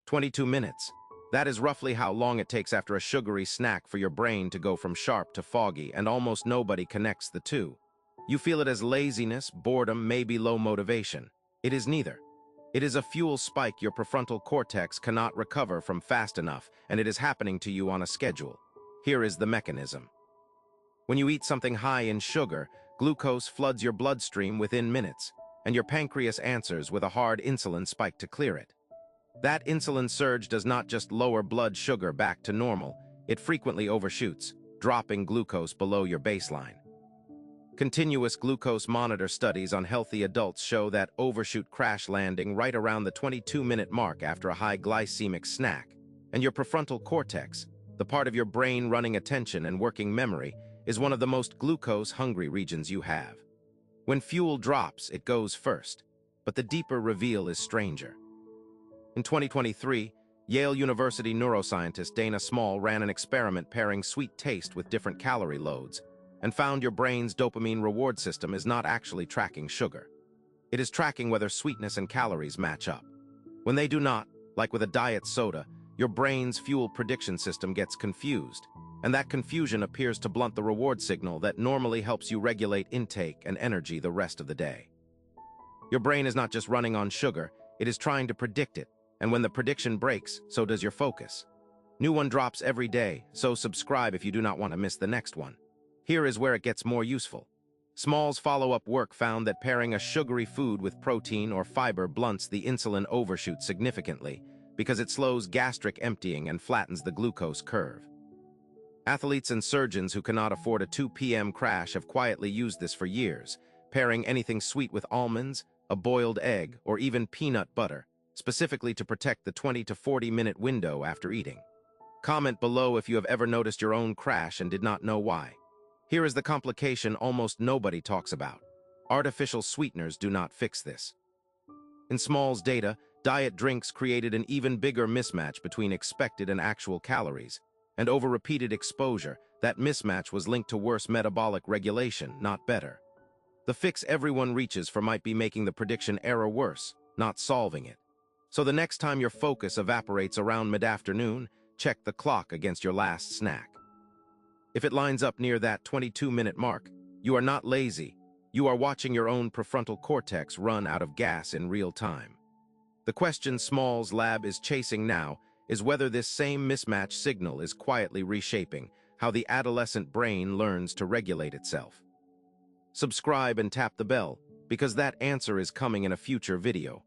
22 minutes. That is roughly how long it takes after a sugary snack for your brain to go from sharp to foggy, and almost nobody connects the two. You feel it as laziness, boredom, maybe low motivation. It is neither. It is a fuel spike your prefrontal cortex cannot recover from fast enough, and it is happening to you on a schedule. Here is the mechanism. When you eat something high in sugar, glucose floods your bloodstream within minutes, and your pancreas answers with a hard insulin spike to clear it. That insulin surge does not just lower blood sugar back to normal, it frequently overshoots, dropping glucose below your baseline. Continuous glucose monitor studies on healthy adults show that overshoot crash landing right around the 22-minute mark after a high glycemic snack, and your prefrontal cortex, the part of your brain running attention and working memory, is one of the most glucose-hungry regions you have. When fuel drops, it goes first, but the deeper reveal is stranger. In 2023, Yale University neuroscientist Dana Small ran an experiment pairing sweet taste with different calorie loads, and found your brain's dopamine reward system is not actually tracking sugar. It is tracking whether sweetness and calories match up. When they do not, like with a diet soda, your brain's fuel prediction system gets confused, and that confusion appears to blunt the reward signal that normally helps you regulate intake and energy the rest of the day. Your brain is not just running on sugar, it is trying to predict it, and when the prediction breaks, so does your focus. New one drops every day, so subscribe if you do not want to miss the next one. Here is where it gets more useful. Small's follow-up work found that pairing a sugary food with protein or fiber blunts the insulin overshoot significantly because it slows gastric emptying and flattens the glucose curve. Athletes and surgeons who cannot afford a 2 p.m. crash have quietly used this for years, pairing anything sweet with almonds, a boiled egg, or even peanut butter, specifically to protect the 20 to 40-minute window after eating. Comment below if you have ever noticed your own crash and did not know why. Here is the complication almost nobody talks about. Artificial sweeteners do not fix this. In Small's data, diet drinks created an even bigger mismatch between expected and actual calories, and over repeated exposure, that mismatch was linked to worse metabolic regulation, not better. The fix everyone reaches for might be making the prediction error worse, not solving it. So the next time your focus evaporates around mid-afternoon, check the clock against your last snack. If it lines up near that 22-minute mark, you are not lazy. You are watching your own prefrontal cortex run out of gas in real time. The question Small's lab is chasing now is whether this same mismatch signal is quietly reshaping how the adolescent brain learns to regulate itself. Subscribe and tap the bell, because that answer is coming in a future video.